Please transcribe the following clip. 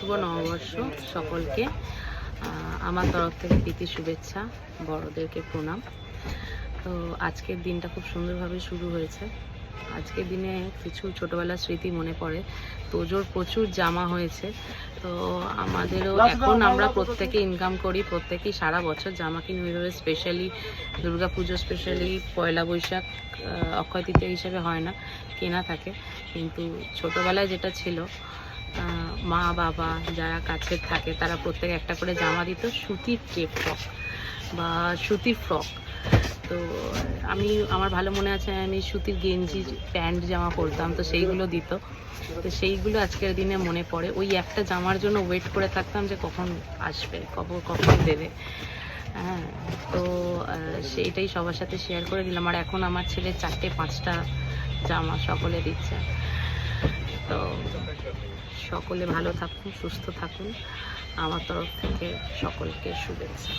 শুভ নববর্ষ সকলকে। আমার তরফ থেকে প্রীতি শুভেচ্ছা, বড়দেরকে প্রণাম। তো আজকের দিনটা খুব সুন্দরভাবে শুরু হয়েছে। আজকের দিনে কিছু ছোটোবেলার স্মৃতি মনে পড়ে। তোজোর প্রচুর জামা হয়েছে। তো আমাদেরও এখন আমরা প্রত্যেকে ইনকাম করি, প্রত্যেকেই সারা বছর জামা কিনে ওইভাবে স্পেশালি দুর্গা পুজো, স্পেশালি পয়লা বৈশাখ, অক্ষয় তৃতীয়া হিসেবে হয় না, কেনা থাকে। কিন্তু ছোটোবেলায় যেটা ছিল, মা বাবা যারা কাছের থাকে তারা প্রত্যেকে একটা করে জামা দিত, সুতির কেপ ফ্রক বা সুতির ফ্রক। তো আমার ভালো মনে আছে, আমি সুতির গেঞ্জি প্যান্ট জামা পরতাম, তো সেইগুলো দিত। তো সেইগুলো আজকের দিনে মনে পড়ে। ওই একটা জামার জন্য ওয়েট করে থাকতাম যে কখন আসবে, কখন দেবে। হ্যাঁ, তো সেইটাই সবার সাথে শেয়ার করে দিলাম। আর এখন আমার ছেলে 4-5টা জামা সকলে দিচ্ছে। তো সকলে ভালো থাকুন, সুস্থ থাকুন। আমার তরফ থেকে সকলকে শুভেচ্ছা।